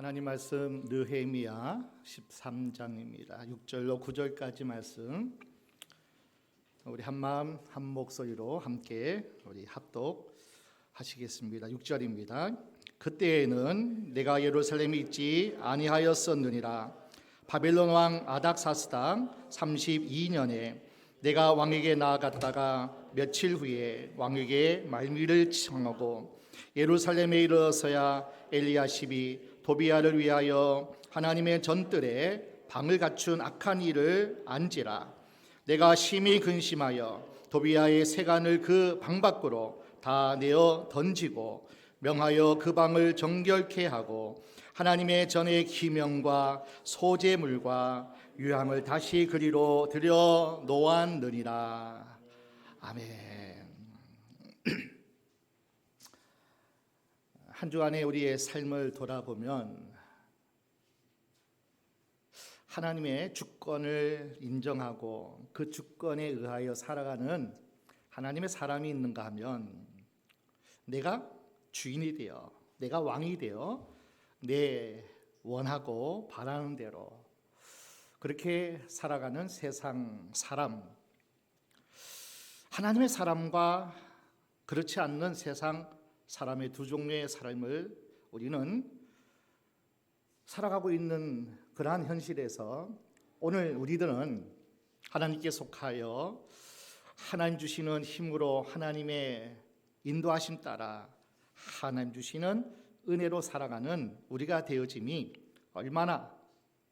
하나님 말씀 느헤미야 13장입니다. 6절로 9절까지 말씀 우리 한마음 한 목소리로 함께 우리 합독하시겠습니다. 6절입니다. 그때에는 내가 예루살렘에 있지 아니하였었느니라. 바벨론 왕 아닥사스다 32년에 내가 왕에게 나아갔다가 며칠 후에 왕에게 말미를 청하고 예루살렘에 이르러서야 엘리야십이 도비야를 위하여 하나님의 전뜰에 방을 갖춘 악한 일을 안지라. 내가 심히 근심하여 도비야의 세간을 그 방 밖으로 다 내어 던지고 명하여 그 방을 정결케 하고 하나님의 전의 기명과 소제물과 유향을 다시 그리로 들여 놓았느니라. 아멘. 한 주간의 우리의 삶을 돌아보면 하나님의 주권을 인정하고 그 주권에 의하여 살아가는 하나님의 사람이 있는가 하면 내가 주인이 되어 내가 왕이 되어 내 원하고 바라는 대로 그렇게 살아가는 세상 사람, 하나님의 사람과 그렇지 않는 세상 사람의 두 종류의 삶을 우리는 살아가고 있는 그러한 현실에서 오늘 우리들은 하나님께 속하여 하나님 주시는 힘으로 하나님의 인도하심 따라 하나님 주시는 은혜로 살아가는 우리가 되어짐이 얼마나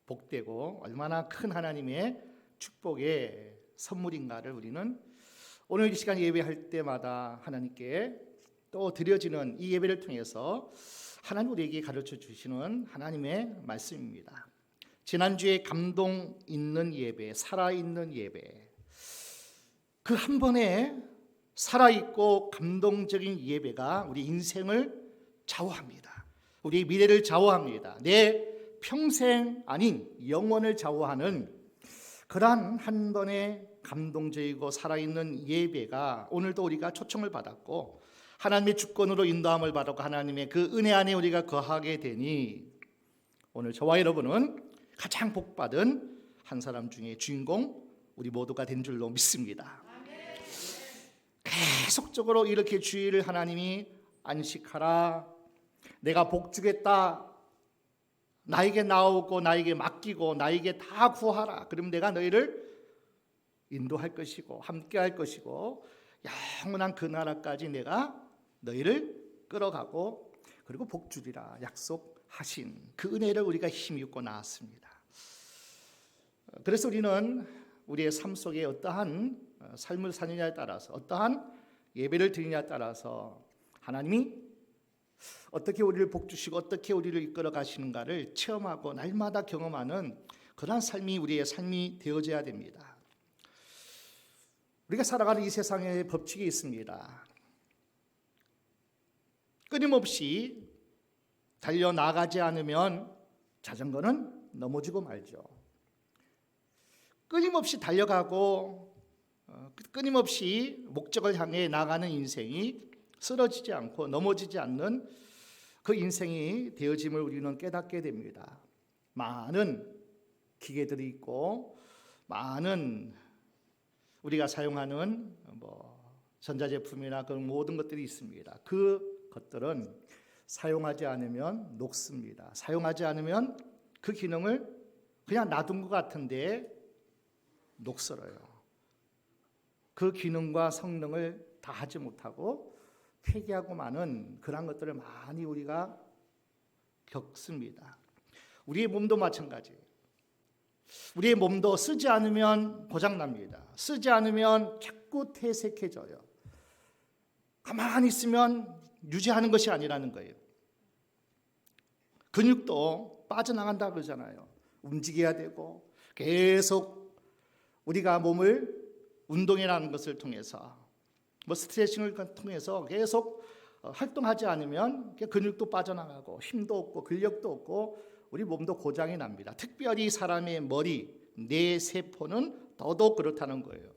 복되고 얼마나 큰 하나님의 축복의 선물인가를 우리는 오늘 이 시간 예배할 때마다 하나님께 또 드려지는 이 예배를 통해서 하나님 우리에게 가르쳐 주시는 하나님의 말씀입니다. 지난주에 감동 있는 예배, 살아있는 예배, 그 한 번에 살아있고 감동적인 예배가 우리 인생을 좌우합니다. 우리의 미래를 좌우합니다. 내 평생 아닌 영원을 좌우하는 그러한 한 번의 감동적이고 살아있는 예배가 오늘도 우리가 초청을 받았고 하나님의 주권으로 인도함을 받았고 하나님의 그 은혜 안에 우리가 거하게 되니 오늘 저와 여러분은 가장 복받은 한 사람 중에 주인공 우리 모두가 된 줄로 믿습니다. 계속적으로 이렇게 주의를 하나님이 안식하라, 내가 복 주겠다, 나에게 나오고 나에게 맡기고 나에게 다 구하라, 그럼 내가 너희를 인도할 것이고 함께 할 것이고 영원한 그 나라까지 내가 너희를 끌어가고 그리고 복 주리라 약속하신 그 은혜를 우리가 힘입고 나왔습니다. 그래서 우리는 우리의 삶 속에 어떠한 삶을 사느냐에 따라서 어떠한 예배를 드리냐에 따라서 하나님이 어떻게 우리를 복 주시고 어떻게 우리를 이끌어 가시는가를 체험하고 날마다 경험하는 그러한 삶이 우리의 삶이 되어져야 됩니다. 우리가 살아가는 이 세상에 법칙이 있습니다. 끊임없이 달려나가지 않으면 자전거는 넘어지고 말죠. 끊임없이 달려가고 끊임없이 목적을 향해 나가는 인생이 쓰러지지 않고 넘어지지 않는 그 인생이 되어짐을 우리는 깨닫게 됩니다. 많은 기계들이 있고 많은 우리가 사용하는 전자제품이나 그런 모든 것들이 있습니다. 그 것들은 사용하지 않으면 녹습니다. 사용하지 않으면 그 기능을 그냥 놔둔 것 같은데 녹슬어요. 그 기능과 성능을 다 하지 못하고 폐기하고 마는 그런 것들을 많이 우리가 겪습니다. 우리의 몸도 마찬가지. 우리의 몸도 쓰지 않으면 고장납니다. 쓰지 않으면 자꾸 퇴색해져요. 가만히 있으면 유지하는 것이 아니라는 거예요. 근육도 빠져나간다 그러잖아요. 움직여야 되고 계속 우리가 몸을 운동이라는 것을 통해서 스트레칭을 통해서 계속 활동하지 않으면 근육도 빠져나가고 힘도 없고 근력도 없고 우리 몸도 고장이 납니다. 특별히 사람의 머리, 뇌세포는 더더욱 그렇다는 거예요.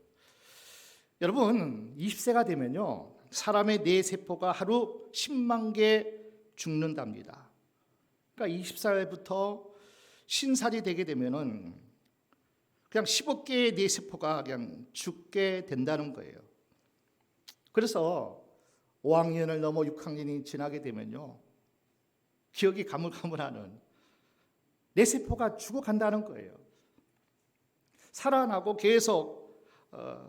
여러분 20세가 되면요 사람의 뇌세포가 하루 10만 개 죽는답니다. 그러니까 20살부터 신살이 되게 되면은 그냥 15개의 뇌세포가 그냥 죽게 된다는 거예요. 그래서 5학년을 넘어 6학년이 지나게 되면요, 기억이 가물가물하는 뇌세포가 죽어간다는 거예요. 살아나고 계속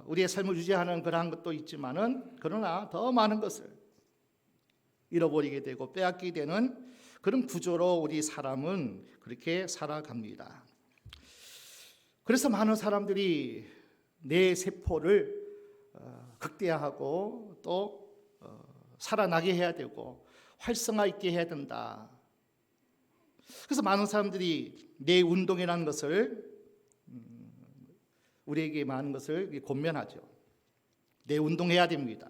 우리의 삶을 유지하는 그러한 것도 있지만은, 그러나 더 많은 것을 잃어버리게 되고 빼앗기게 되는 그런 구조로 우리 사람은 그렇게 살아갑니다. 그래서 많은 사람들이 뇌세포를 극대화하고 또 살아나게 해야 되고 활성화 있게 해야 된다. 그래서 많은 사람들이 뇌 운동이라는 것을 우리에게 많은 것을 권면하죠. 뇌 운동해야 됩니다.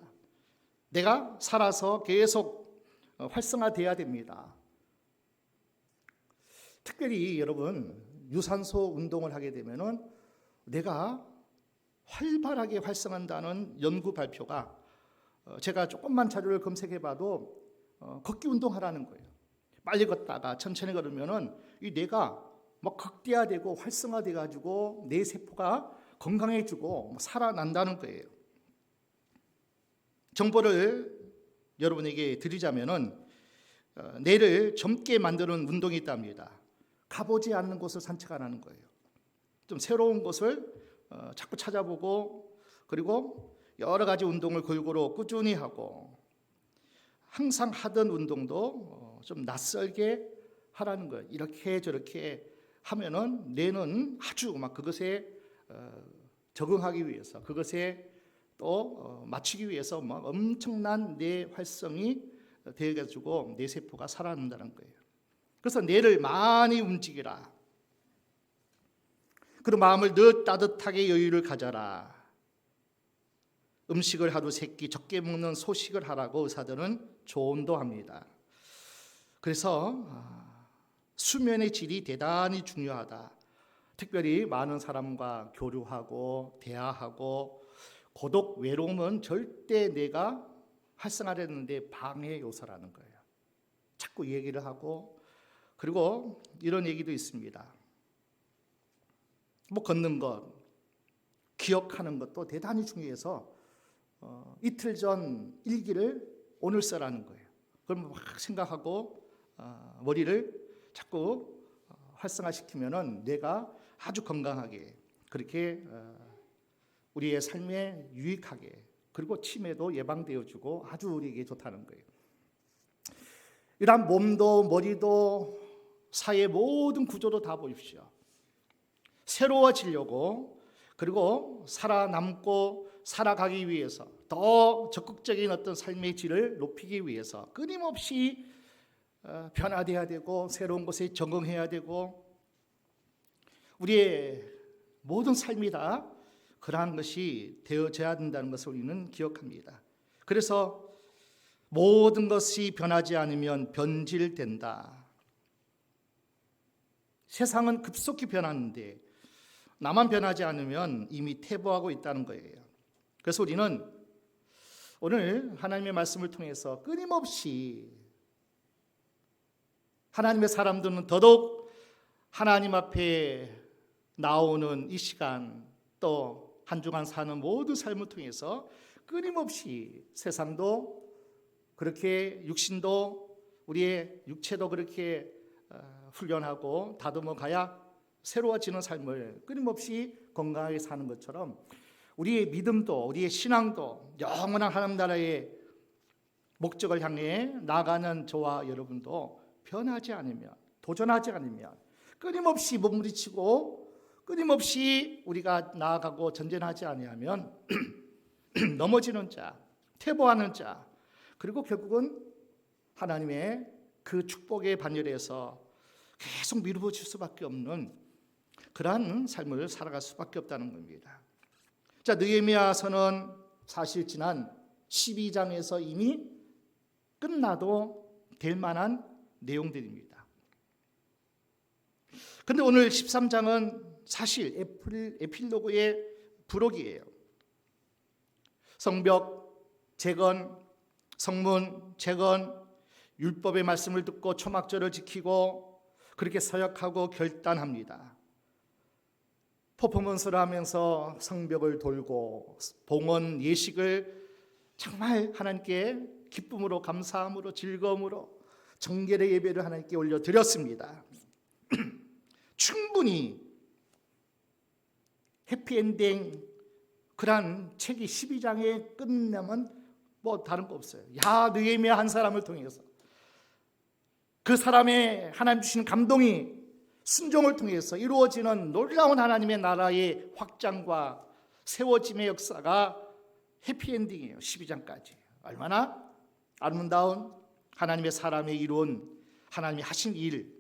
내가 살아서 계속 활성화돼야 됩니다. 특별히 여러분, 유산소 운동을 하게 되면은 내가 활발하게 활성한다는 연구 발표가, 제가 조금만 자료를 검색해봐도 걷기 운동하라는 거예요. 빨리 걷다가 천천히 걸으면은 이 뇌가 막 극대화되고 활성화돼가지고 뇌 세포가 건강해지고 살아난다는 거예요. 정보를 여러분에게 드리자면은 뇌를 젊게 만드는 운동이 있답니다. 가보지 않는 곳을 산책하라는 거예요. 좀 새로운 곳을 자꾸 찾아보고, 그리고 여러 가지 운동을 골고루 꾸준히 하고, 항상 하던 운동도 좀 낯설게 하라는 거예요. 이렇게 저렇게 하면은 뇌는 아주 막 그것에 적응하기 위해서, 그것에 또 맞추기 위해서 막 엄청난 뇌 활성이 되어가지고 뇌 세포가 살아난다는 거예요. 그래서 뇌를 많이 움직이라. 그리고 마음을 늘 따뜻하게 여유를 가져라. 음식을 하루 3끼 적게 먹는 소식을 하라고 의사들은 조언도 합니다. 그래서 수면의 질이 대단히 중요하다. 특별히 많은 사람과 교류하고 대화하고, 고독, 외로움은 절대 내가 활성화되는 데 방해 요소라는 거예요. 자꾸 얘기를 하고, 그리고 이런 얘기도 있습니다. 뭐 걷는 것, 기억하는 것도 대단히 중요해서 이틀 전 일기를 오늘 써라는 거예요. 그럼 막 생각하고 머리를 자꾸 활성화시키면은 뇌가 아주 건강하게, 그렇게 우리의 삶에 유익하게, 그리고 치매도 예방되어주고 아주 우리에게 좋다는 거예요. 이러한 몸도 머리도 사회의 모든 구조도 다 보십시오. 새로워지려고, 그리고 살아남고 살아가기 위해서, 더 적극적인 어떤 삶의 질을 높이기 위해서 끊임없이 변화돼야 되고, 새로운 곳에 적응해야 되고, 우리의 모든 삶이 다 그러한 것이 되어져야 된다는 것을 우리는 기억합니다. 그래서 모든 것이 변하지 않으면 변질된다. 세상은 급속히 변하는데 나만 변하지 않으면 이미 퇴보하고 있다는 거예요. 그래서 우리는 오늘 하나님의 말씀을 통해서 끊임없이, 하나님의 사람들은 더더욱 하나님 앞에 나오는 이 시간, 또 한 주간 사는 모든 삶을 통해서 끊임없이 세상도 그렇게, 육신도, 우리의 육체도 그렇게 훈련하고 다듬어 가야 새로워지는 삶을 끊임없이 건강하게 사는 것처럼, 우리의 믿음도, 우리의 신앙도 영원한 하나님 나라의 목적을 향해 나아가는 저와 여러분도 변하지 않으면, 도전하지 않으면, 끊임없이 몸부림치고 끊임없이 우리가 나아가고 전진하지 아니하면 넘어지는 자, 퇴보하는 자, 그리고 결국은 하나님의 그 축복의 반열에서 계속 미루어질 수밖에 없는 그러한 삶을 살아갈 수밖에 없다는 겁니다. 자, 느헤미야서는 사실 지난 12장에서 이미 끝나도 될 만한 내용들입니다. 그런데 오늘 13장은 사실 에필로그의 부록이에요. 성벽 재건, 성문 재건, 율법의 말씀을 듣고 초막절을 지키고 그렇게 서약하고 결단합니다. 퍼포먼스를 하면서 성벽을 돌고 봉헌 예식을 정말 하나님께 기쁨으로, 감사함으로, 즐거움으로 정결의 예배를 하나님께 올려드렸습니다. 충분히 해피엔딩 그런 책이 12장에 끝내면 뭐 다른 거 없어요. 느헤미야 한 사람을 통해서, 그 사람의 하나님 주시는 감동이 순종을 통해서 이루어지는 놀라운 하나님의 나라의 확장과 세워짐의 역사가 해피엔딩이에요. 12장까지. 얼마나 아름다운 하나님의 사람이 이룬, 하나님이 하신 일,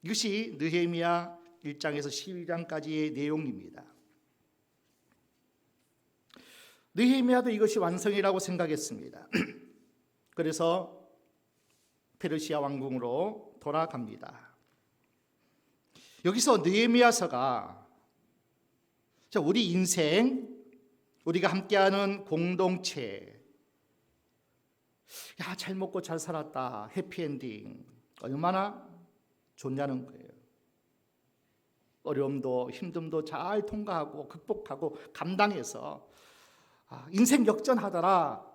이것이 느헤미야 1장에서 12장까지의 내용입니다. 느헤미야도 이것이 완성이라고 생각했습니다. 그래서 페르시아 왕궁으로 돌아갑니다. 여기서 느헤미야서가 우리 인생, 우리가 함께하는 공동체, 잘 먹고 잘 살았다, 해피엔딩, 얼마나 좋냐는 거예요. 어려움도 힘듦도 잘 통과하고 극복하고 감당해서 인생 역전하더라.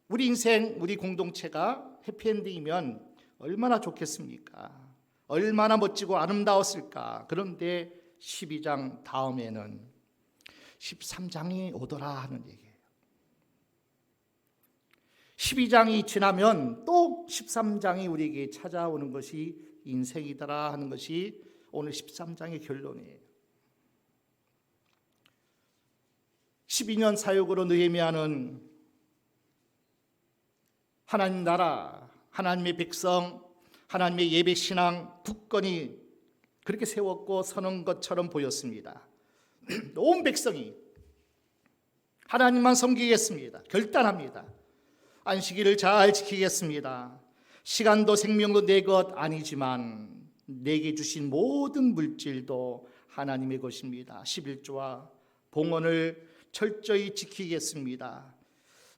우리 인생, 우리 공동체가 해피엔딩이면 얼마나 좋겠습니까? 얼마나 멋지고 아름다웠을까? 그런데 12장 다음에는 13장이 오더라 하는 얘기예요. 12장이 지나면 또 13장이 우리에게 찾아오는 것이 인생이더라 하는 것이 오늘 13장의 결론이에요. 12년 사역으로 느헤미야는 하나님 나라, 하나님의 백성, 하나님의 예배 신앙 굳건히 그렇게 세웠고 서는 것처럼 보였습니다. 온 백성이 하나님만 섬기겠습니다. 결단합니다. 안식일을 잘 지키겠습니다. 시간도 생명도 내 것 아니지만 내게 주신 모든 물질도 하나님의 것입니다. 11조와 봉헌을 철저히 지키겠습니다.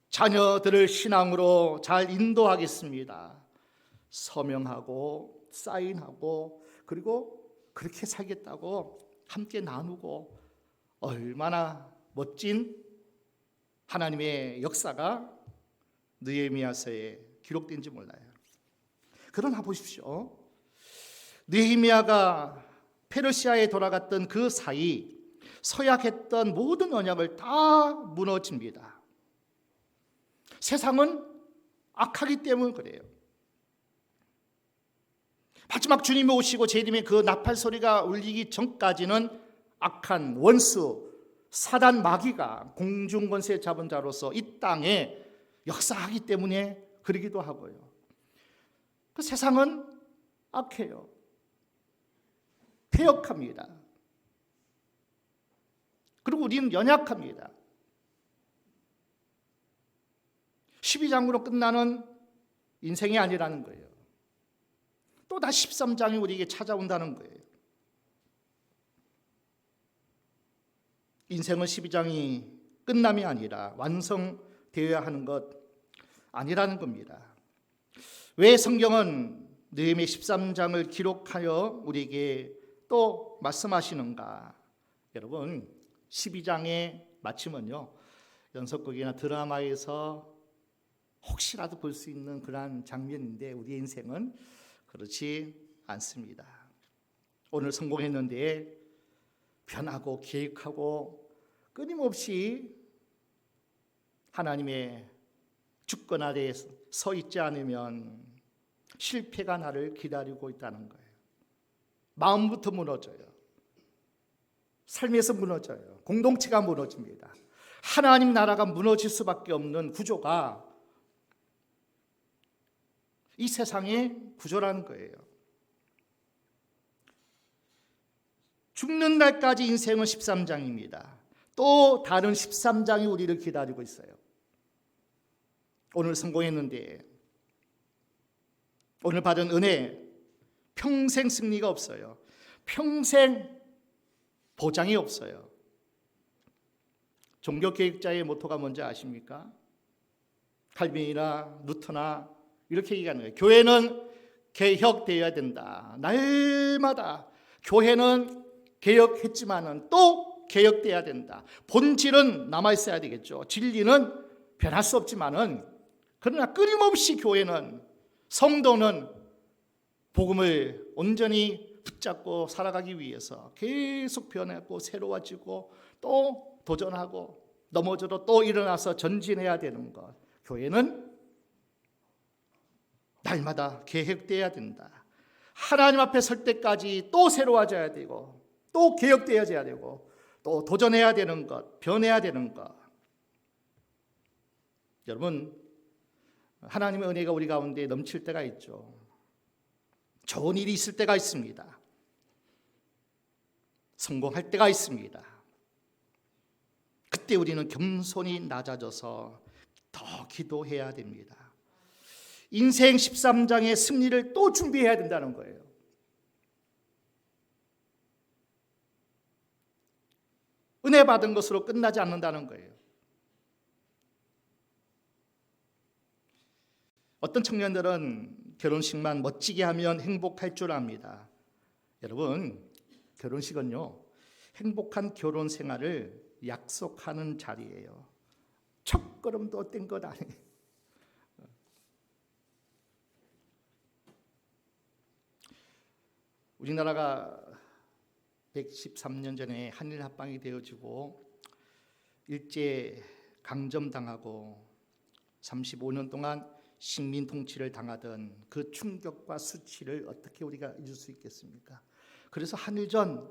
자녀들을 신앙으로 잘 인도하겠습니다. 서명하고 사인하고 그리고 그렇게 살겠다고 함께 나누고, 얼마나 멋진 하나님의 역사가 느헤미야서에 기록된지 몰라요. 그러나 보십시오. 느헤미야가 페르시아에 돌아갔던 그 사이 서약했던 모든 언약을 다 무너집니다. 세상은 악하기 때문에 그래요. 마지막 주님이 오시고 재림의 그 나팔 소리가 울리기 전까지는 악한 원수 사단 마귀가 공중 권세 잡은 자로서 이 땅에 역사하기 때문에 그러기도 하고요. 그 세상은 악해요. 패역합니다. 그리고 우리는 연약합니다. 12장으로 끝나는 인생이 아니라는 거예요. 또 다시 13장이 우리에게 찾아온다는 거예요. 인생은 12장이 끝남이 아니라 완성되어야 하는 것 아니라는 겁니다. 왜 성경은 느헤미야 13장을 기록하여 우리에게 또 말씀하시는가? 여러분, 12장의 마침은요, 연속극이나 드라마에서 혹시라도 볼 수 있는 그러한 장면인데 우리의 인생은 그렇지 않습니다. 오늘 성공했는데 변하고 계획하고 끊임없이 하나님의 주권 아래에 서 있지 않으면 실패가 나를 기다리고 있다는 거예요. 마음부터 무너져요. 삶에서 무너져요. 공동체가 무너집니다. 하나님 나라가 무너질 수밖에 없는 구조가 이 세상의 구조라는 거예요. 죽는 날까지 인생은 13장입니다. 또 다른 13장이 우리를 기다리고 있어요. 오늘 성공했는데, 오늘 받은 은혜, 평생 승리가 없어요. 평생 보장이 없어요. 종교개혁자의 모토가 뭔지 아십니까? 칼빈이나 루터나 이렇게 얘기하는 거예요. 교회는 개혁되어야 된다. 날마다 교회는 개혁했지만은 또 개혁돼야 된다. 본질은 남아 있어야 되겠죠. 진리는 변할 수 없지만은, 그러나 끊임없이 교회는, 성도는 복음을 온전히 붙잡고 살아가기 위해서 계속 변하고 새로워지고 또 도전하고 넘어져도 또 일어나서 전진해야 되는 것. 교회는 날마다 계획돼야 된다. 하나님 앞에 설 때까지 또 새로워져야 되고 또 개혁되어져야 되고 또 도전해야 되는 것, 변해야 되는 것. 여러분, 하나님의 은혜가 우리 가운데 넘칠 때가 있죠. 좋은 일이 있을 때가 있습니다. 성공할 때가 있습니다. 그때 우리는 겸손히 낮아져서 더 기도해야 됩니다. 인생 13장의 승리를 또 준비해야 된다는 거예요. 은혜 받은 것으로 끝나지 않는다는 거예요. 어떤 청년들은 결혼식만 멋지게 하면 행복할 줄 압니다. 여러분, 결혼식은요, 행복한 결혼 생활을 약속하는 자리예요. 첫걸음도 뗀 것 아니에요. 우리나라가 113년 전에 한일 합방이 되어지고 일제 강점당하고 35년 동안 식민 통치를 당하던 그 충격과 수치를 어떻게 우리가 잊을 수 있겠습니까? 그래서 한일전,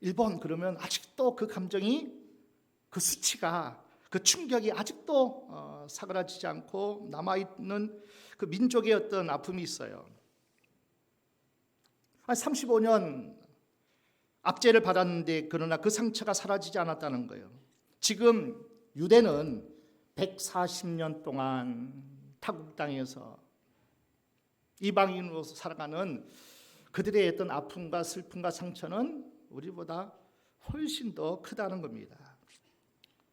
일본 그러면 아직도 그 감정이, 그 수치가, 그 충격이 아직도 사그라지지 않고 남아있는 그 민족의 어떤 아픔이 있어요. 35년 압제를 받았는데 그러나 그 상처가 사라지지 않았다는 거예요. 지금 유대는 140년 동안 타국 땅에서 이방인으로서 살아가는 그들의 어떤 아픔과 슬픔과 상처는 우리보다 훨씬 더 크다는 겁니다.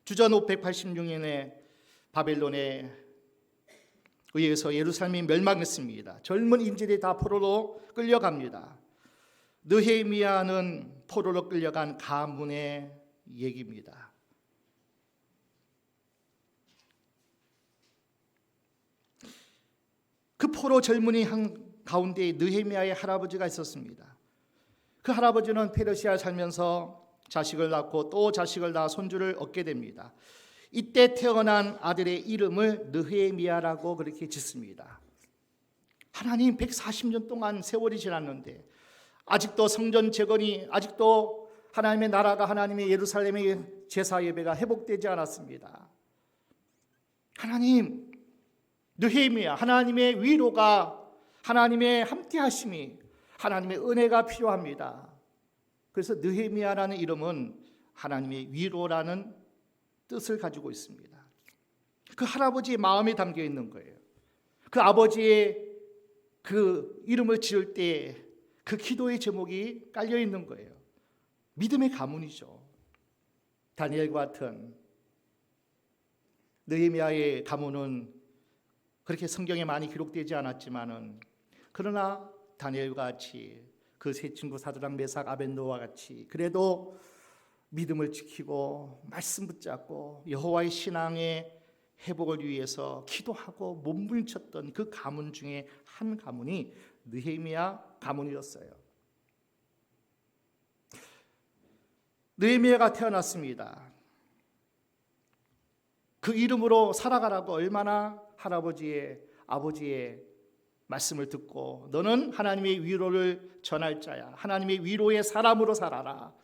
주전 586년에 바벨론에 의해서 예루살렘이 멸망했습니다. 젊은 인질이 다 포로로 끌려갑니다. 느헤미야는 포로로 끌려간 가문의 얘기입니다. 그 포로 젊은이 한 가운데 느헤미야의 할아버지가 있었습니다. 그 할아버지는 페르시아에 살면서 자식을 낳고 또 자식을 낳아 손주를 얻게 됩니다. 이때 태어난 아들의 이름을 느헤미야라고 그렇게 짓습니다. 하나님, 140년 동안 세월이 지났는데 아직도 성전 재건이, 아직도 하나님의 나라가, 하나님의 예루살렘의 제사 예배가 회복되지 않았습니다. 하나님, 느헤미야, 하나님의 위로가, 하나님의 함께하심이, 하나님의 은혜가 필요합니다. 그래서 느헤미야라는 이름은 하나님의 위로라는 뜻을 가지고 있습니다. 그 할아버지의 마음이 담겨 있는 거예요. 그 아버지의 그 이름을 지을 때 그 기도의 제목이 깔려 있는 거예요. 믿음의 가문이죠. 다니엘과 같은 느헤미야의 가문은 그렇게 성경에 많이 기록되지 않았지만은, 그러나 다니엘과 같이 그 세 친구 사드락 메삭 아벤노와 같이 그래도 믿음을 지키고 말씀 붙잡고 여호와의 신앙의 회복을 위해서 기도하고 몸부림쳤던 그 가문 중에 한 가문이 느헤미야 가문이었어요. 느헤미야가 태어났습니다. 그 이름으로 살아가라고 얼마나 할아버지의, 아버지의 말씀을 듣고, 너는 하나님의 위로를 전할 자야, 하나님의 위로의 사람으로 살아라,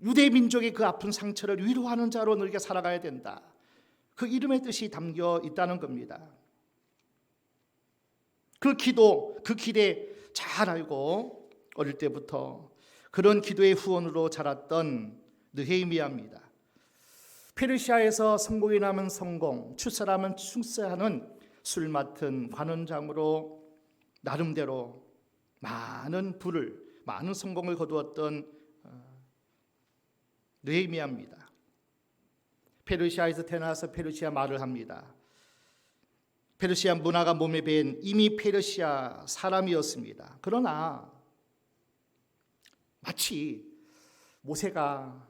유대 민족의 그 아픈 상처를 위로하는 자로 너희가 살아가야 된다. 그 이름의 뜻이 담겨 있다는 겁니다. 그 기도, 그 기대 잘 알고 어릴 때부터 그런 기도의 후원으로 자랐던 느헤미야입니다. 페르시아에서 성공이 나면 성공, 출세하면 출세하는 술 맡은 관원장으로 나름대로 많은 부를, 많은 성공을 거두었던 느헤미야입니다. 페르시아에서 태어나서 페르시아 말을 합니다. 페르시아 문화가 몸에 밴 이미 페르시아 사람이었습니다. 그러나 마치 모세가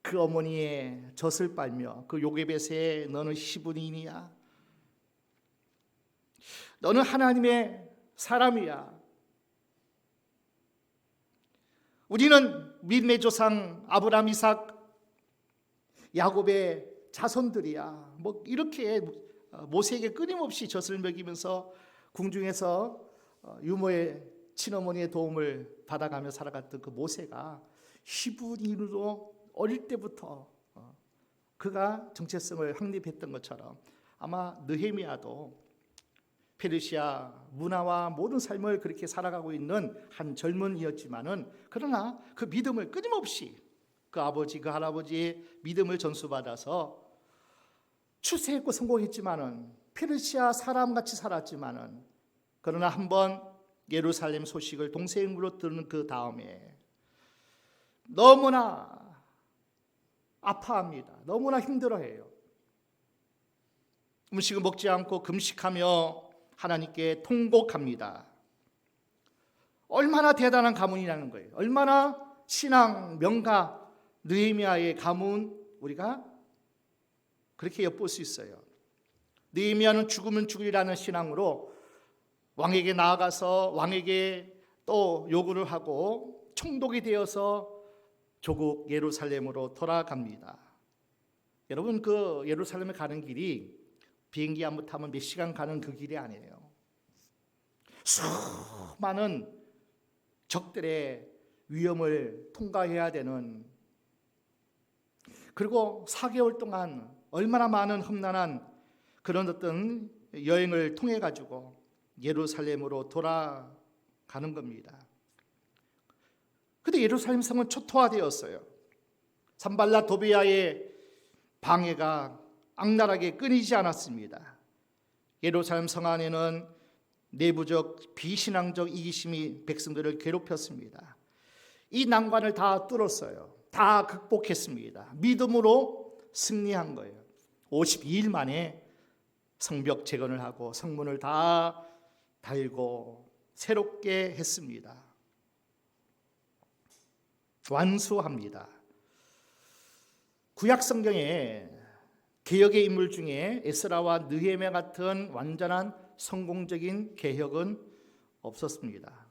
그 어머니의 젖을 빨며 그 요게벳에 너는 히브리인이야, 너는 하나님의 사람이야, 우리는 믿음의 조상 아브라함, 이삭, 야곱의 자손들이야, 뭐 이렇게 모세에게 끊임없이 젖을 먹이면서 궁중에서 유모의 친어머니의 도움을 받아가며 살아갔던 그 모세가 히브리인으로 어릴 때부터 그가 정체성을 확립했던 것처럼 아마 느헤미야도 페르시아 문화와 모든 삶을 그렇게 살아가고 있는 한 젊은이였지만은, 그러나 그 믿음을 끊임없이 그 아버지 그 할아버지의 믿음을 전수받아서 출세했고 성공했지만은, 페르시아 사람같이 살았지만은, 그러나 한번 예루살렘 소식을 동생으로 들은 그 다음에 너무나 아파합니다. 너무나 힘들어해요. 음식을 먹지 않고 금식하며 하나님께 통곡합니다. 얼마나 대단한 가문이라는 거예요. 얼마나 신앙 명가 느헤미야의 가문, 우리가 그렇게 엿볼 수 있어요. 느헤미야는 죽으면 죽으리라는 신앙으로 왕에게 나아가서 왕에게 또 요구를 하고 총독이 되어서 조국 예루살렘으로 돌아갑니다. 여러분, 그 예루살렘에 가는 길이 비행기 한번 타면 몇 시간 가는 그 길이 아니에요. 수많은 적들의 위험을 통과해야 되는, 그리고 4개월 동안 얼마나 많은 험난한 그런 어떤 여행을 통해 가지고 예루살렘으로 돌아가는 겁니다. 근데 예루살렘 성은 초토화되었어요. 산발랏 도비아의 방해가 악랄하게 끊이지 않았습니다. 예루살렘 성 안에는 내부적 비신앙적 이기심이 백성들을 괴롭혔습니다. 이 난관을 다 뚫었어요. 다 극복했습니다. 믿음으로 승리한 거예요. 52일 만에 성벽 재건을 하고 성문을 다 달고 새롭게 했습니다. 완수합니다. 구약 성경에 개혁의 인물 중에 에스라와 느헤미야 같은 완전한 성공적인 개혁은 없었습니다.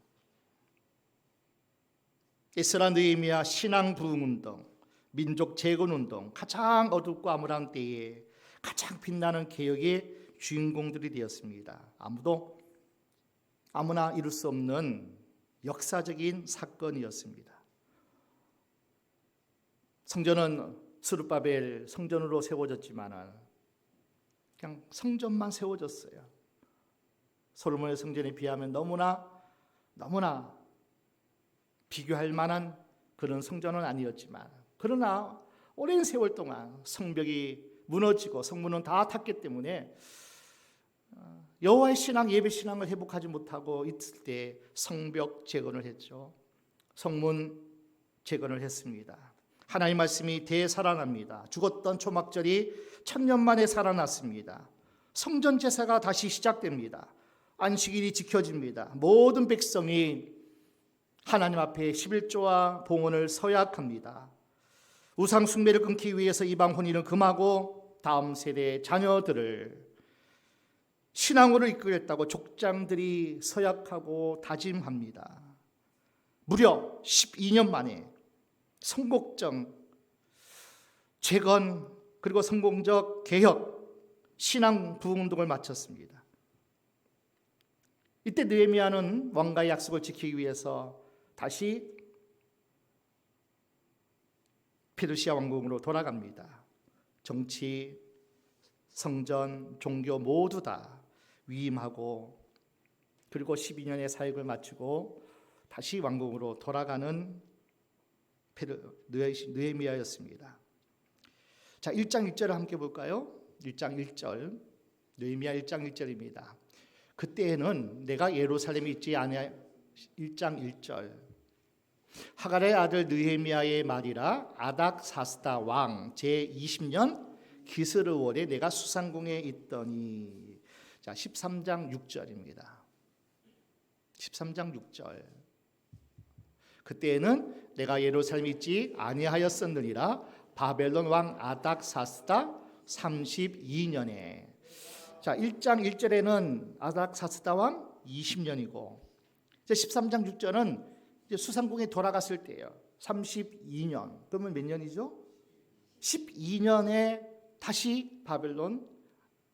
에스라, 느헤미야 신앙 부흥 운동, 민족 재건 운동, 가장 어둡고 암울한 때에 가장 빛나는 개혁의 주인공들이 되었습니다. 아무나 이룰 수 없는 역사적인 사건이었습니다. 성전은 스룹바벨 성전으로 세워졌지만 그냥 성전만 세워졌어요. 솔로몬의 성전에 비하면 너무나 비교할 만한 그런 성전은 아니었지만, 그러나 오랜 세월 동안 성벽이 무너지고 성문은 다 탔기 때문에 여호와의 신앙, 예배 신앙을 회복하지 못하고 있을 때 성벽 재건을 했죠. 성문 재건을 했습니다. 하나님의 말씀이 되살아납니다. 죽었던 초막절이 1000년 만에 살아났습니다. 성전 제사가 다시 시작됩니다. 안식일이 지켜집니다. 모든 백성이 하나님 앞에 11조와 봉헌을 서약합니다. 우상 숭배를 끊기 위해서 이방 혼인을 금하고 다음 세대의 자녀들을 신앙으로 이끌겠다고 족장들이 서약하고 다짐합니다. 무려 12년 만에 성공적 재건 그리고 성공적 개혁 신앙 부흥 운동을 마쳤습니다. 이때 느헤미야는 왕과의 약속을 지키기 위해서 다시 페르시아 왕궁으로 돌아갑니다. 정치, 성전, 종교 모두 다 위임하고, 그리고 12년의 사역을 마치고 다시 왕궁으로 돌아가는 느헤미야였습니다. 자, 1장 1절을 함께 볼까요? 1장 1절, 느헤미야 1장 1절입니다. 그때에는 내가 예루살렘에 있지 아니하. 1장 1절, 하갈의 아들 느헤미야의 말이라 아닥사스다 왕 제20년 기스르월에 내가 수상궁에 있더니. 자, 자, 13장 6절입니다. 13장 6절. 그때에는 내가 예루살렘에 있지 아니하였었느니라 바벨론 왕 아닥사스다 32년에. 자, 1장 1절에는 아닥사스다 왕 20년이고 13장 6절은 이제 수상궁에 돌아갔을 때예요. 32년. 그러면 몇 년이죠? 12년에 다시 바벨론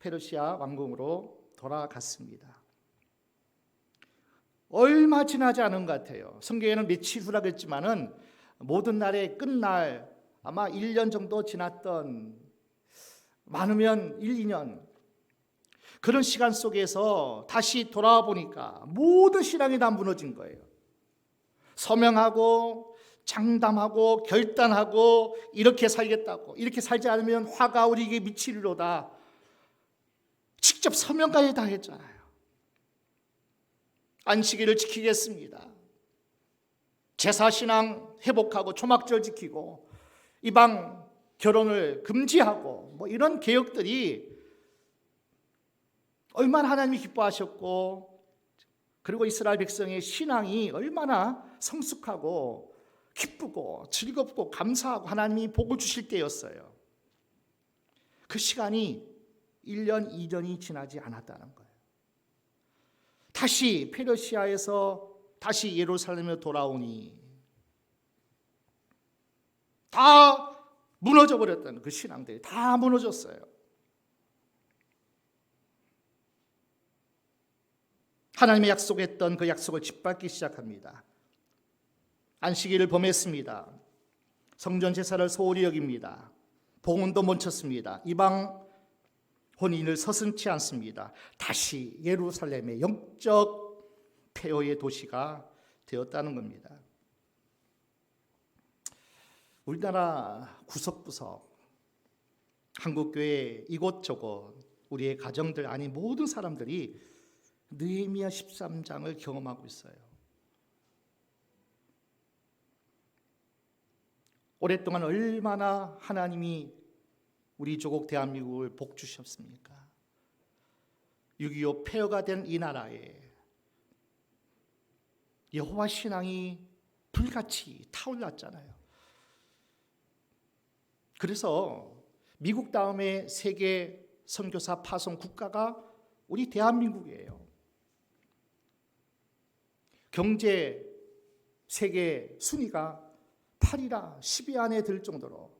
페르시아 왕궁으로 돌아갔습니다. 얼마 지나지 않은 것 같아요. 성경에는 며칠 후라고 했지만은 모든 날의 끝날 아마 1년 정도 지났던, 많으면 1, 2년 그런 시간 속에서 다시 돌아와 보니까 모든 신앙이 다 무너진 거예요. 서명하고 장담하고 결단하고 이렇게 살겠다고, 이렇게 살지 않으면 화가 우리에게 미치리로다, 직접 서명까지 다 했잖아요. 안식일을 지키겠습니다. 제사신앙 회복하고 초막절 지키고 이방 결혼을 금지하고 뭐 이런 개혁들이 얼마나 하나님이 기뻐하셨고, 그리고 이스라엘 백성의 신앙이 얼마나 성숙하고 기쁘고 즐겁고 감사하고 하나님이 복을 주실 때였어요. 그 시간이 1년, 2년이 지나지 않았다는 거예요. 다시 페르시아에서 다시 예루살렘에 돌아오니 다 무너져 버렸다는, 그 신앙들이 다 무너졌어요. 하나님의 약속했던 그 약속을 짓밟기 시작합니다. 안식일을 범했습니다. 성전 제사를 소홀히 여깁니다. 봉헌도 멈췄습니다. 이방 혼인을 서슴지 않습니다. 다시 예루살렘의 영적 폐허의 도시가 되었다는 겁니다. 우리나라 구석구석, 한국교회 이곳저곳, 우리의 가정들, 아니 모든 사람들이 느헤미야 13장을 경험하고 있어요. 오랫동안 얼마나 하나님이 우리 조국 대한민국을 복 주셨습니까? 6.25 폐허가 된 이 나라에 여호와 신앙이 불같이 타올랐잖아요. 그래서 미국 다음에 세계 선교사 파송 국가가 우리 대한민국이에요. 경제 세계 순위가 8위라 10위 안에 들 정도로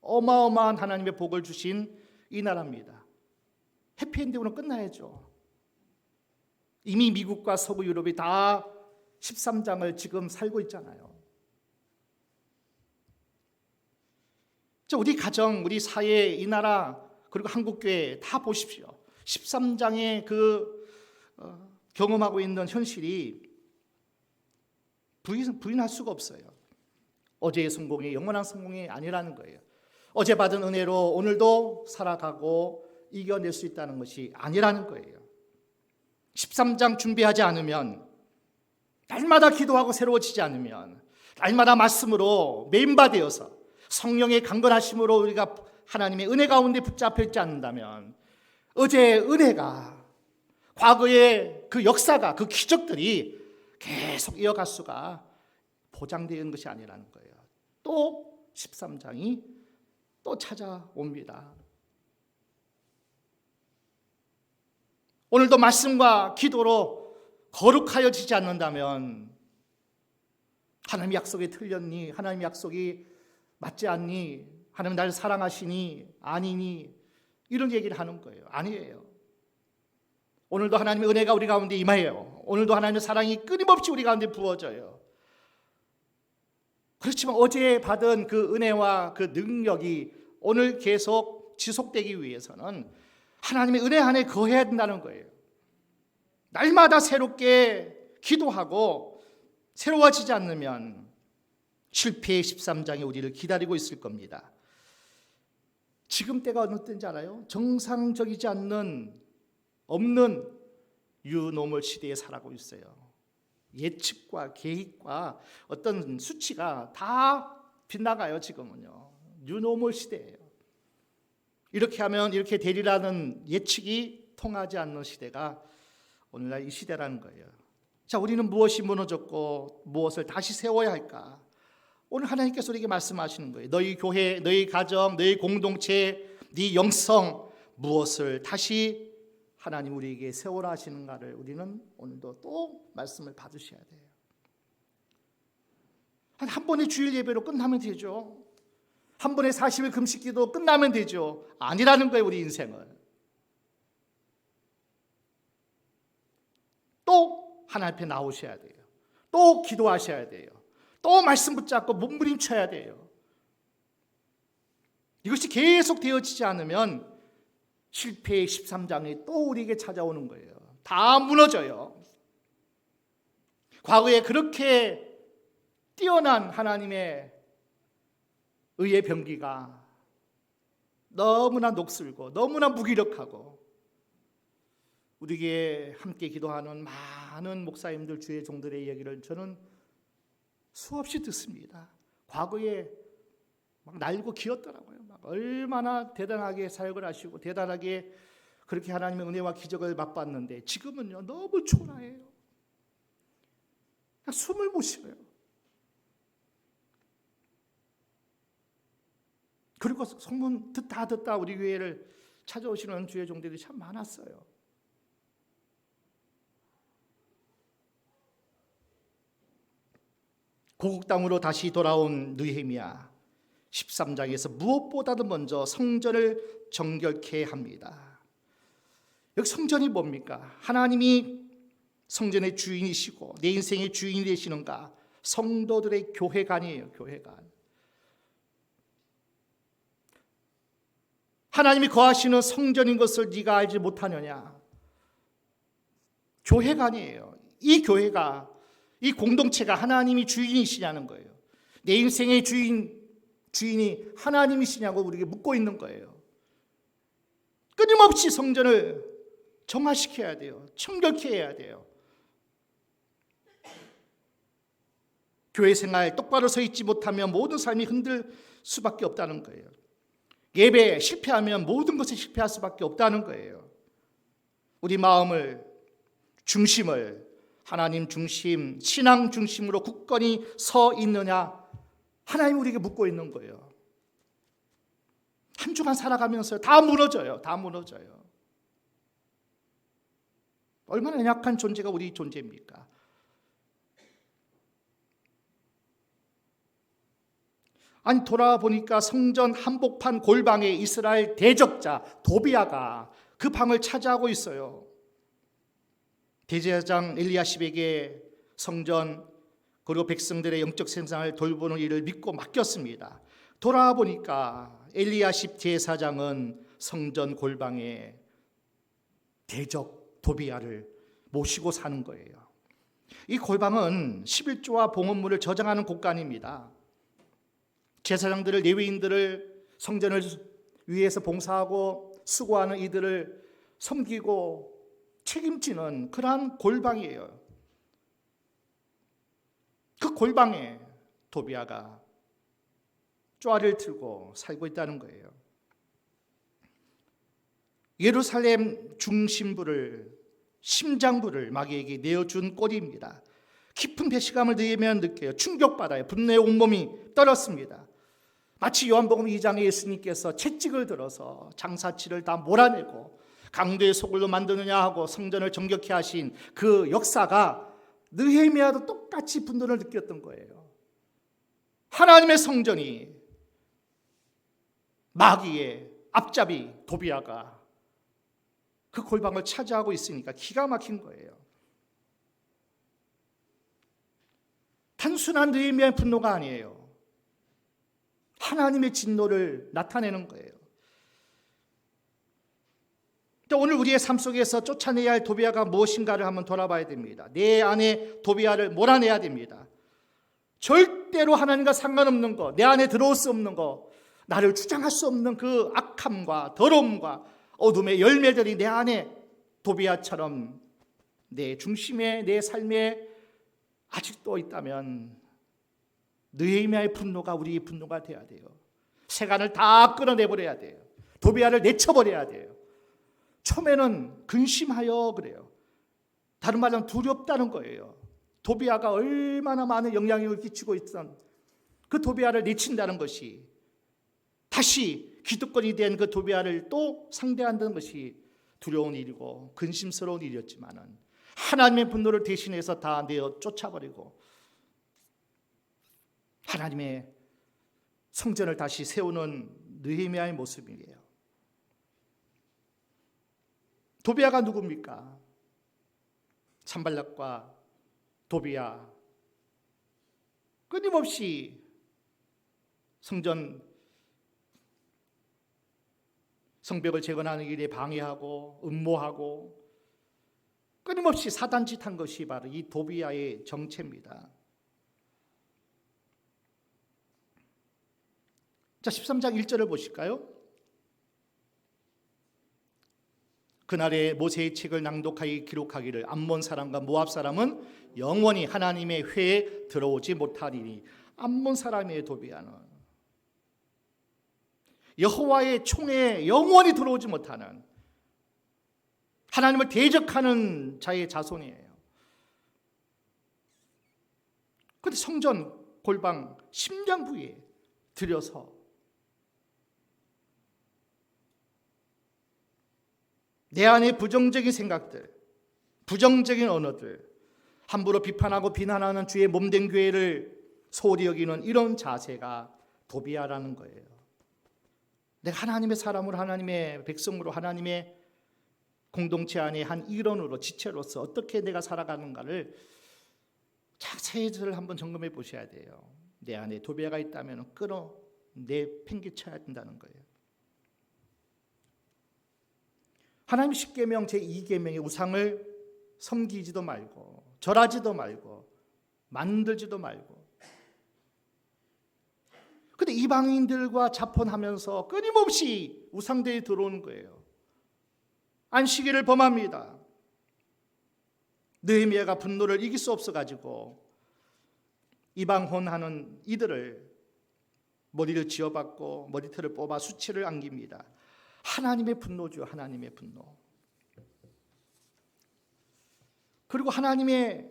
어마어마한 하나님의 복을 주신 이 나라입니다. 해피엔딩으로 끝나야죠. 이미 미국과 서부 유럽이 다 13장을 지금 살고 있잖아요. 우리 가정, 우리 사회, 이 나라, 그리고 한국교회 다 보십시오. 13장의 경험하고 있는 현실이 부인할 수가 없어요. 어제의 성공이 영원한 성공이 아니라는 거예요. 어제 받은 은혜로 오늘도 살아가고 이겨낼 수 있다는 것이 아니라는 거예요. 13장 준비하지 않으면, 날마다 기도하고 새로워지지 않으면, 날마다 말씀으로 메인바되어서 성령의 강건하심으로 우리가 하나님의 은혜 가운데 붙잡혀 있지 않는다면, 어제의 은혜가, 과거의 그 역사가, 그 기적들이 계속 이어갈 수가 보장되어 있는 것이 아니라는 거예요. 또 13장이 또 찾아옵니다. 오늘도 말씀과 기도로 거룩하여지지 않는다면, 하나님 약속이 틀렸니? 하나님 약속이 맞지 않니? 하나님 나를 사랑하시니? 아니니? 이런 얘기를 하는 거예요. 아니에요. 오늘도 하나님의 은혜가 우리 가운데 임하여요. 오늘도 하나님의 사랑이 끊임없이 우리 가운데 부어져요. 그렇지만 어제 받은 그 은혜와 그 능력이 오늘 계속 지속되기 위해서는 하나님의 은혜 안에 거해야 된다는 거예요. 날마다 새롭게 기도하고 새로워지지 않으면 실패의 13장이 우리를 기다리고 있을 겁니다. 지금 때가 어느 때인지 알아요? 정상적이지 않는, 없는 유노멀 시대에 살아가고 있어요. 예측과 계획과 어떤 수치가 다 빗나가요. 지금은요. 뉴노멀 시대예요. 이렇게 하면 이렇게 되리라는 예측이 통하지 않는 시대가 오늘날 이 시대라는 거예요. 자, 우리는 무엇이 무너졌고 무엇을 다시 세워야 할까? 오늘 하나님께서 우리에게 말씀하시는 거예요. 너희 교회, 너희 가정, 너희 공동체, 네 영성 무엇을 다시 하나님 우리에게 세우라 하시는가를 우리는 오늘도 또 말씀을 받으셔야 돼요. 한 번의 주일 예배로 끝나면 되죠. 한 번의 40일 금식기도 끝나면 되죠. 아니라는 거예요, 우리 인생은. 또 하나님 앞에 나오셔야 돼요. 또 기도하셔야 돼요. 또 말씀 붙잡고 몸부림쳐야 돼요. 이것이 계속 되어지지 않으면 실패의 13장이 또 우리에게 찾아오는 거예요. 다 무너져요. 과거에 그렇게 뛰어난 하나님의 의의 병기가 너무나 녹슬고 너무나 무기력하고 우리에게 함께 기도하는 많은 목사님들, 주의 종들의 이야기를 저는 수없이 듣습니다. 과거에 막 날고 기었더라고요. 막 얼마나 대단하게 사역을 하시고 대단하게 그렇게 하나님의 은혜와 기적을 맛봤는데 지금은요 너무 초라해요. 그냥 숨을 못 쉬어요. 그리고 소문 듣다 우리 교회를 찾아오시는 주의 종들이 참 많았어요. 고국 땅으로 다시 돌아온 느헤미야 13장에서 무엇보다도 먼저 성전을 정결케 합니다. 여기 성전이 뭡니까? 하나님이 성전의 주인이시고 내 인생의 주인이 되시는가? 성도들의 교회관이에요. 교회관. 하나님이 거하시는 성전인 것을 네가 알지 못하느냐? 교회관이에요. 이 교회가, 이 공동체가 하나님이 주인이시냐는 거예요. 내 인생의 주인이 하나님이시냐고 우리에게 묻고 있는 거예요. 끊임없이 성전을 정화시켜야 돼요. 청결케 해야 돼요. 교회 생활 똑바로 서 있지 못하면 모든 삶이 흔들 수밖에 없다는 거예요. 예배에 실패하면 모든 것에 실패할 수밖에 없다는 거예요. 우리 마음을, 중심을 하나님 중심, 신앙 중심으로 굳건히 서 있느냐? 하나님 우리에게 묻고 있는 거예요. 한 주간 살아가면서 다 무너져요. 다 무너져요. 얼마나 연약한 존재가 우리 존재입니까? 아니 돌아보니까 성전 한복판 골방에 이스라엘 대적자 도비아가 그 방을 차지하고 있어요. 대제사장 엘리야십에게 성전 그리고 백성들의 영적 생산을 돌보는 일을 믿고 맡겼습니다. 돌아보니까 엘리야십 제사장은 성전 골방에 대적 도비아를 모시고 사는 거예요. 이 골방은 11조와 봉헌물을 저장하는 곳간입니다. 제사장들을, 레위인들을 성전을 위해서 봉사하고 수고하는 이들을 섬기고 책임지는 그러한 골방이에요. 그 골방에 도비아가 쫌을 틀고 살고 있다는 거예요. 예루살렘 중심부를, 심장부를 마귀에게 내어준 꼴입니다. 깊은 배신감을 느껴요. 충격받아요. 분노의 온몸이 떨었습니다. 마치 요한복음 2장에 예수님께서 채찍을 들어서 장사치를 다 몰아내고 강도의 소굴로 만드느냐 하고 성전을 정결케 하신 그 역사가 느헤미야도 똑같이 분노를 느꼈던 거예요. 하나님의 성전이 마귀의 앞잡이 도비아가 그 골방을 차지하고 있으니까 기가 막힌 거예요. 단순한 느헤미야의 분노가 아니에요. 하나님의 진노를 나타내는 거예요. 오늘 우리의 삶 속에서 쫓아내야 할 도비아가 무엇인가를 한번 돌아봐야 됩니다. 내 안에 도비아를 몰아내야 됩니다. 절대로 하나님과 상관없는 것, 내 안에 들어올 수 없는 것, 나를 주장할 수 없는 그 악함과 더러움과 어둠의 열매들이 내 안에 도비아처럼 내 중심에, 내 삶에 아직도 있다면 느헤미야의 분노가 우리의 분노가 돼야 돼요. 세간을 다 끌어내버려야 돼요. 도비아를 내쳐버려야 돼요. 처음에는 근심하여 그래요. 다른 말로 두렵다는 거예요. 도비아가 얼마나 많은 영향력을 끼치고 있던 그 도비아를 내친다는 것이, 다시 기득권이 된 그 도비아를 또 상대한다는 것이 두려운 일이고 근심스러운 일이었지만은, 하나님의 분노를 대신해서 다 내어 쫓아버리고 하나님의 성전을 다시 세우는 느헤미야의 모습이에요. 도비아가 누굽니까? 산발락과 도비아, 끊임없이 성벽을 재건하는 일에 방해하고 음모하고 끊임없이 사단짓한 것이 바로 이 도비아의 정체입니다. 자, 13장 1절을 보실까요? 그날에 모세의 책을 낭독하여 기록하기를 암몬 사람과 모압 사람은 영원히 하나님의 회에 들어오지 못하리니. 암몬 사람의 도비아는 여호와의 총에 영원히 들어오지 못하는, 하나님을 대적하는 자의 자손이에요. 그런데 성전 골방 심장부에 들여서 내 안에 부정적인 생각들, 부정적인 언어들, 함부로 비판하고 비난하는 주의 몸된 교회를 소홀히 여기는 이런 자세가 도비아라는 거예요. 내가 하나님의 사람으로, 하나님의 백성으로, 하나님의 공동체 안에 한 일원으로, 지체로서 어떻게 내가 살아가는가를 자세히 한번 점검해 보셔야 돼요. 내 안에 도비아가 있다면 팽개쳐야 된다는 거예요. 하나님 십계명 제2계명의 우상을 섬기지도 말고 절하지도 말고 만들지도 말고. 근데 이방인들과 자폰하면서 끊임없이 우상들이 들어오는 거예요. 안식일을 범합니다. 느헤미야가 분노를 이길 수 없어가지고 이방혼하는 이들을 머리를 쥐어박고 머리털을 뽑아 수치를 안깁니다. 하나님의 분노죠. 하나님의 분노. 그리고 하나님의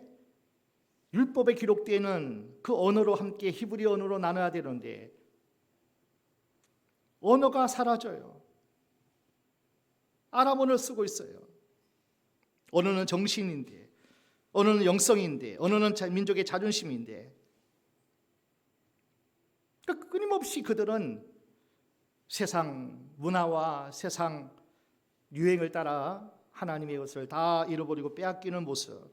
율법에 기록되는 그 언어로 함께 히브리 언어로 나눠야 되는데 언어가 사라져요. 아람어를 쓰고 있어요. 언어는 정신인데, 언어는 영성인데, 언어는 민족의 자존심인데, 그러니까 끊임없이 그들은 세상 문화와 세상 유행을 따라 하나님의 것을 다 잃어버리고 빼앗기는 모습.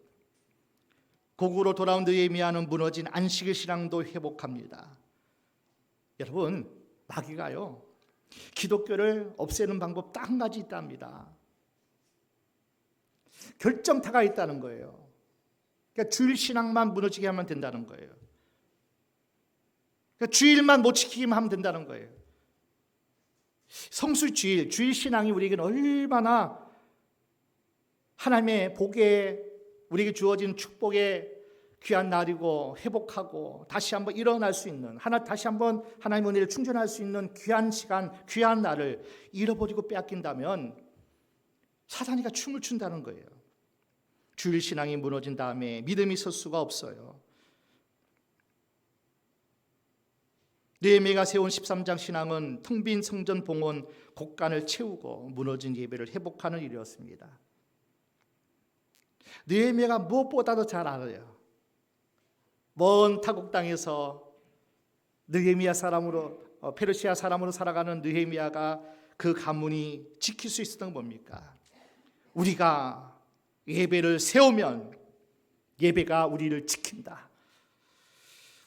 고국으로 돌아온 느헤미야는 무너진 안식일 신앙도 회복합니다. 여러분, 마귀가요, 기독교를 없애는 방법 딱 한 가지 있답니다. 결정타가 있다는 거예요. 그러니까 주일 신앙만 무너지게 하면 된다는 거예요. 그러니까 주일만 못 지키기만 하면 된다는 거예요. 성수주일, 주일 신앙이 우리에게는 얼마나 하나님의 복에, 우리에게 주어진 축복의 귀한 날이고 회복하고 다시 한번 일어날 수 있는, 다시 한번 하나님의 은혜를 충전할 수 있는 귀한 시간, 귀한 날을 잃어버리고 빼앗긴다면 사단이가 춤을 춘다는 거예요. 주일 신앙이 무너진 다음에 믿음이 설 수가 없어요. 느헤미야가 세운 13장 신앙은 텅 빈 성전 봉헌 곡간을 채우고 무너진 예배를 회복하는 일이었습니다. 느헤미야가 무엇보다도 잘 알아요. 먼 타국 땅에서 느헤미야 사람으로, 페르시아 사람으로 살아가는 느헤미야가 그 가문이 지킬 수 있었던 건 뭡니까? 우리가 예배를 세우면 예배가 우리를 지킨다.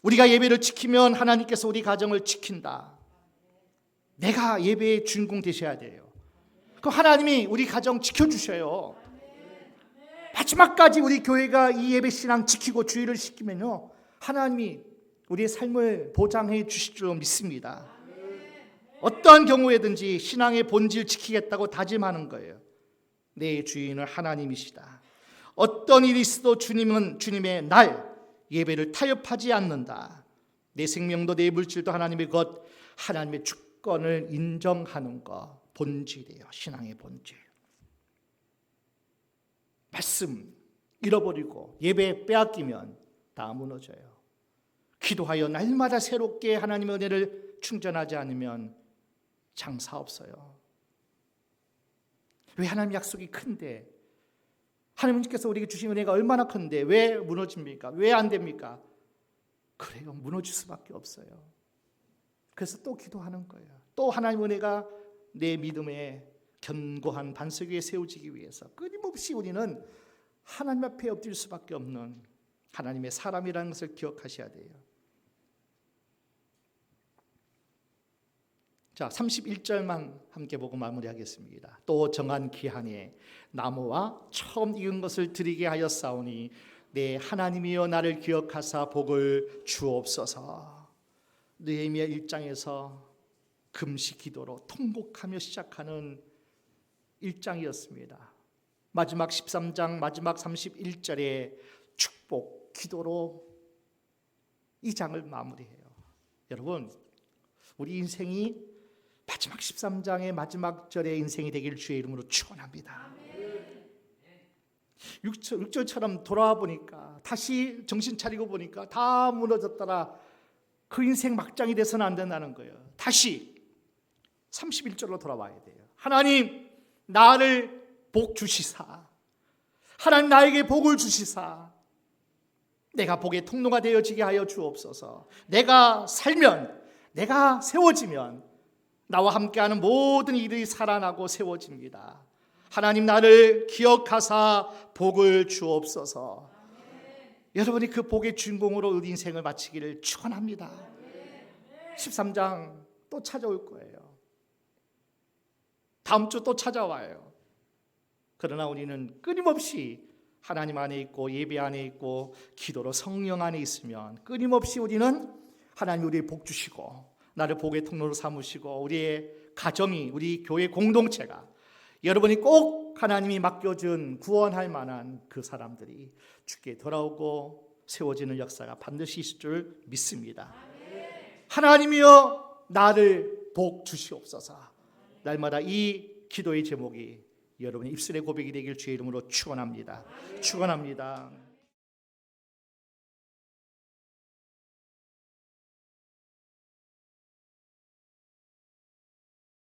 우리가 예배를 지키면 하나님께서 우리 가정을 지킨다. 내가 예배의 주인공 되셔야 돼요. 그럼 하나님이 우리 가정 지켜주셔요. 마지막까지 우리 교회가 이 예배 신앙 지키고 주의를 지키면요, 하나님이 우리의 삶을 보장해 주실 줄 믿습니다. 어떠한 경우에든지 신앙의 본질 지키겠다고 다짐하는 거예요. 내 주인은 하나님이시다. 어떤 일이 있어도 주님은 주님의 날 예배를 타협하지 않는다. 내 생명도 내 물질도 하나님의 것, 하나님의 주권을 인정하는 것, 본질이에요. 신앙의 본질. 말씀 잃어버리고 예배 빼앗기면 다 무너져요. 기도하여 날마다 새롭게 하나님의 은혜를 충전하지 않으면 장사 없어요. 왜 하나님 약속이 큰데, 하나님께서 우리에게 주신 은혜가 얼마나 큰데 왜 무너집니까? 왜 안 됩니까? 그래요, 무너질 수밖에 없어요. 그래서 또 기도하는 거예요. 또 하나님의 은혜가 내 믿음의 견고한 반석 위에 세워지기 위해서 끊임없이 우리는 하나님 앞에 엎드릴 수밖에 없는 하나님의 사람이라는 것을 기억하셔야 돼요. 자, 31절만 함께 보고 마무리하겠습니다. 또 정한 기한에 나무와 처음 익은 것을 드리게 하였사오니 내 하나님이여 나를 기억하사 복을 주옵소서. 느헤미야 1장에서 금식 기도로 통곡하며 시작하는 1장이었습니다. 마지막 13장 마지막 31절에 축복 기도로 이 장을 마무리해요. 여러분, 우리 인생이 마지막 13장의 마지막 절의 인생이 되기를 주의 이름으로 축원합니다. 6절처럼 돌아와 보니까, 다시 정신 차리고 보니까 다 무너졌더라. 그 인생 막장이 돼서는 안 된다는 거예요. 다시 31절로 돌아와야 돼요. 하나님 나를 복 주시사, 하나님 나에게 복을 주시사, 내가 복의 통로가 되어지게 하여 주옵소서. 내가 살면, 내가 세워지면 나와 함께하는 모든 일이 살아나고 세워집니다. 하나님 나를 기억하사 복을 주옵소서. 여러분이 그 복의 주인공으로 우리 인생을 마치기를 축원합니다. 13장 또 찾아올 거예요. 다음 주 또 찾아와요. 그러나 우리는 끊임없이 하나님 안에 있고 예배 안에 있고 기도로 성령 안에 있으면 끊임없이 우리는 하나님 우리의 복 주시고 나를 복의 통로로 삼으시고 우리의 가정이, 우리 교회 공동체가, 여러분이 꼭 하나님이 맡겨준 구원할 만한 그 사람들이 주께 돌아오고 세워지는 역사가 반드시 있을 줄 믿습니다. 하나님이여 나를 복 주시옵소서. 날마다 이 기도의 제목이 여러분의 입술의 고백이 되길 주의 이름으로 축원합니다. 축원합니다.